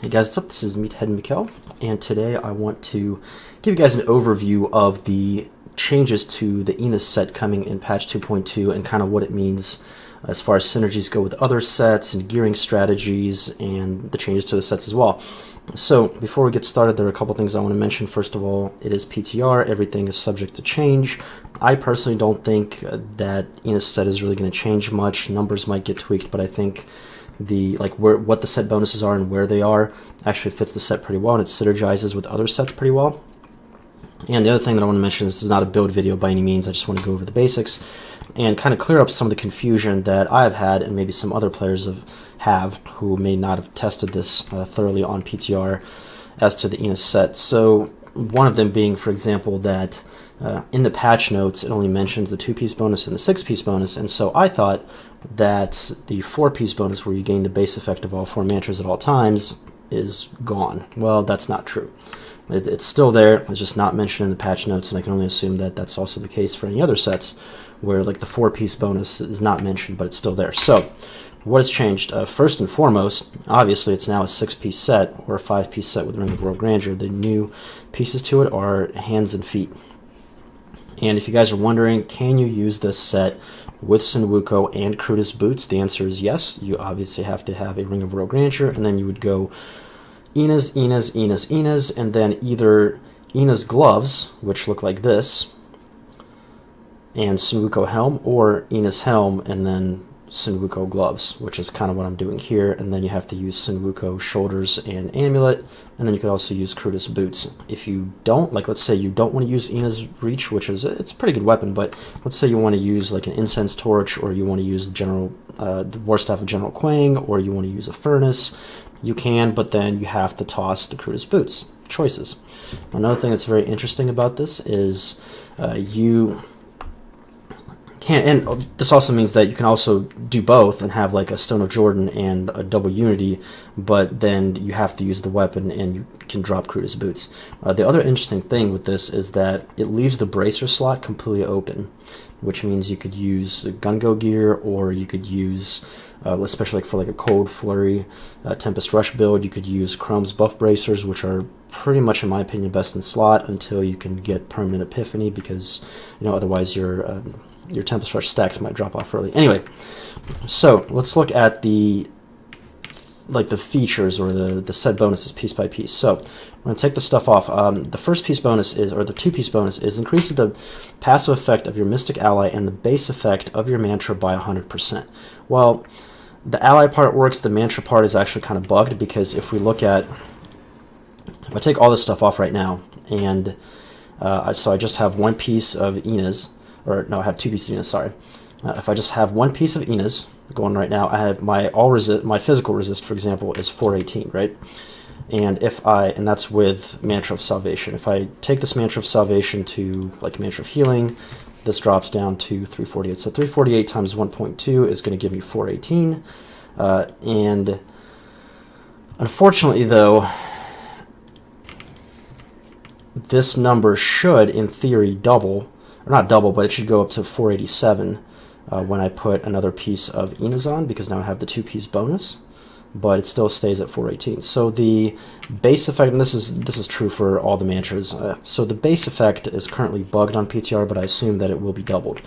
Hey guys, what's up? This is Meathead Mikkel, and today I want to give you guys an overview of the changes to the Enos set coming in patch 2.2 and kind of what it means as far as synergies go with other sets and gearing strategies and the changes to the sets as well. So before we get started, there are a couple things I want to mention. First of all, it is PTR. Everything is subject to change. I personally don't think that Enos set is really going to change much. Numbers might get tweaked, but I think what the set bonuses are and where they are actually fits the set pretty well, and it synergizes with other sets pretty well. And the other thing that I want to mention is this is not a build video by any means. I just want to go over the basics and kind of clear up some of the confusion that I've had and maybe some other players have who may not have tested this thoroughly on PTR as to the Enos set. So one of them being, for example, that in the patch notes it only mentions the 2-piece bonus and the 6-piece bonus, and so I thought that the 4-piece bonus, where you gain the base effect of all 4 mantras at all times, is gone. Well, that's not true. It's still there. It's just not mentioned in the patch notes, and I can only assume that that's also the case for any other sets where like the 4-piece bonus is not mentioned, but it's still there. So what has changed? First and foremost, obviously it's now a 6-piece set or a 5-piece set with Ring of World Grandeur. The new pieces to it are hands and feet. And if you guys are wondering, can you use this set with Sunwukko and Crudis boots? The answer is yes. You obviously have to have a Ring of World Grandeur, and then you would go Enos, Enos, Enos, Enos, and then either Enos gloves, which look like this, and Sunwukko helm, or Enos helm and then Sunwukko gloves, which is kind of what I'm doing here. And then you have to use Sunwukko shoulders and amulet, and then you could also use Crudis boots. If you don't, like let's say you don't want to use Enos reach, which is it's a pretty good weapon, but let's say you want to use like an incense torch, or you want to use the war staff of General Quang, or you want to use a furnace, you can, but then you have to toss the Crudis boots. Choices. Another thing that's very interesting about this is you can, and this also means that you can also do both and have like a Stone of Jordan and a double unity, but then you have to use the weapon and you can drop Crudis boots. The other interesting thing with this is that it leaves the bracer slot completely open, which means you could use Gungo gear, or you could use, especially like for like a Cold Flurry, Tempest Rush build, you could use Chrome's buff bracers, which are pretty much, in my opinion, best in slot until you can get Permanent Epiphany, because otherwise your Tempest Rush stacks might drop off early. Anyway, so let's look at the features or the set bonuses piece by piece. So I'm going to take the stuff off. The first piece bonus is, or the 2-piece bonus is, increases the passive effect of your Mystic Ally and the base effect of your mantra by 100%. Well, the ally part works, the mantra part is actually kind of bugged, because if we look at, if I take all this stuff off right now, and so I just have 1 piece of Enos, or no, I have 2 pieces of Enos, sorry. If I just have 1 piece of Enos going right now, I have my my physical resist, for example, is 418, right? And and that's with Mantra of Salvation. If I take this Mantra of Salvation to like Mantra of Healing, this drops down to 348. So 348 times 1.2 is going to give me 418. And unfortunately, though, this number should, in theory, double, or not double, but it should go up to 487 when I put another piece of Enos on, because now I have the 2-piece bonus, but it still stays at 418. So the base effect, and this is true for all the mantras, so the base effect is currently bugged on PTR, but I assume that it will be doubled.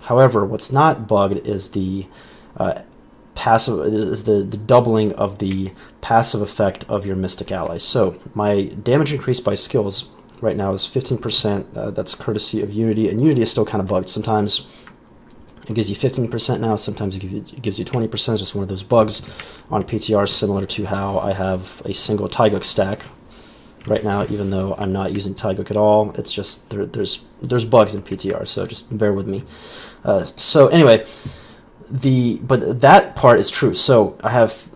However, what's not bugged is the the doubling of the passive effect of your Mystic Ally. So my damage increase by skills right now is 15%. That's courtesy of Unity, and Unity is still kind of bugged. Sometimes it gives you 15% now, sometimes it gives you 20%. It's just one of those bugs on PTR, similar to how I have a single Taiguk stack right now, even though I'm not using Taiguk at all. It's just there's bugs in PTR, so just bear with me. So anyway, but that part is true. So I have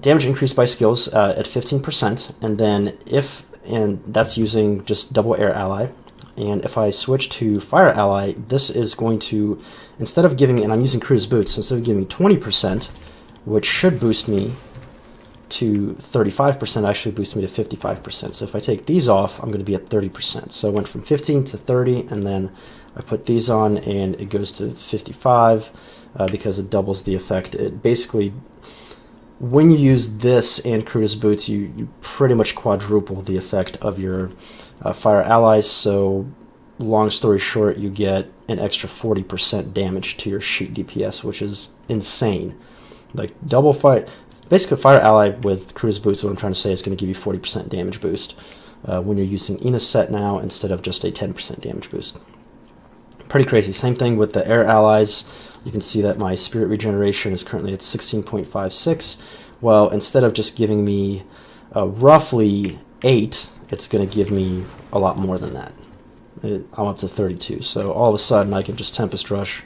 damage increased by skills at 15%, and then and that's using just double air ally. And if I switch to fire ally, this is going to, instead of giving me, and I'm using Crudis boots, so instead of giving me 20%, which should boost me to 35%, actually boosts me to 55%. So if I take these off, I'm going to be at 30%. So I went from 15 to 30, and then I put these on, and it goes to 55 because it doubles the effect. It basically when you use this and Kuda's Boots, you pretty much quadruple the effect of your fire allies. So long story short, you get an extra 40% damage to your sheet DPS, which is insane. Like double fire, basically fire ally with Kuda's Boots, what I'm trying to say, is going to give you 40% damage boost when you're using Ina's set now instead of just a 10% damage boost. Pretty crazy. Same thing with the air allies. You can see that my spirit regeneration is currently at 16.56. Well, instead of just giving me roughly 8, it's going to give me a lot more than that. I'm up to 32. So all of a sudden I can just Tempest Rush,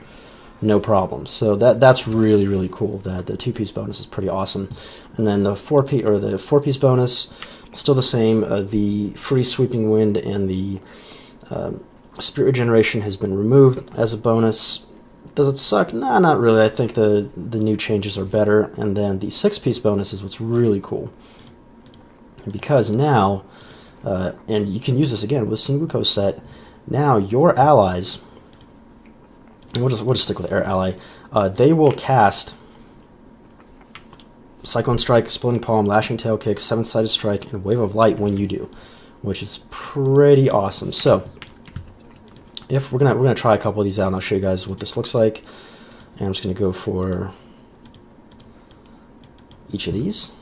no problem. So that's really, really cool. That the 2-piece bonus is pretty awesome. And then the 4-piece bonus, still the same. The free sweeping wind and the spirit regeneration has been removed as a bonus. Does it suck? Nah, not really. I think the new changes are better. And then the 6-piece bonus is what's really cool. Because now, and you can use this again with Sunwuko set, now your allies, and we'll just stick with Air Ally, they will cast Cyclone Strike, Exploding Palm, Lashing Tail Kick, 7-Sided Strike, and Wave of Light when you do, which is pretty awesome. So if we're gonna try a couple of these out, and I'll show you guys what this looks like. And I'm just gonna go for each of these,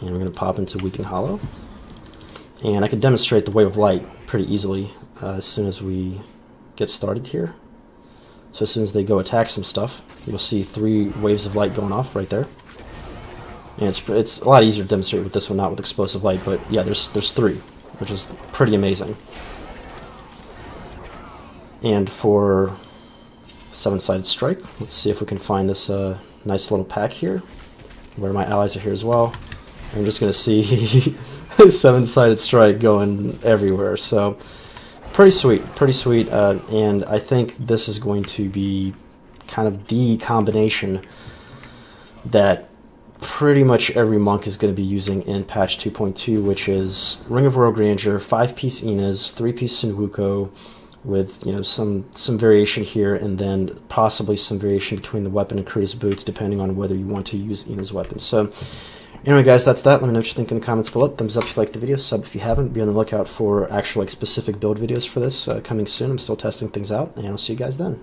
and we're gonna pop into Weaken Hollow, and I can demonstrate the Wave of Light pretty easily as soon as we get started here. So as soon as they go attack some stuff, you'll see 3 waves of light going off right there. And it's a lot easier to demonstrate with this one, not with explosive light, but yeah, there's 3, which is pretty amazing. And for 7-Sided Strike, let's see if we can find this nice little pack here, where my allies are here as well. I'm just going to see 7-Sided Strike going everywhere. So pretty sweet, and I think this is going to be kind of the combination that pretty much every monk is going to be using in patch 2.2, which is Ring of Rogue Ranger, 5-piece Inas, 3-piece Sunwuko, with some variation here, and then possibly some variation between the weapon and Kuda's Boots, depending on whether you want to use Ina's weapon. So anyway, guys, that's that. Let me know what you think in the comments below. Thumbs up if you like the video, sub if you haven't. Be on the lookout for actual specific build videos for this coming soon. I'm still testing things out, and I'll see you guys then.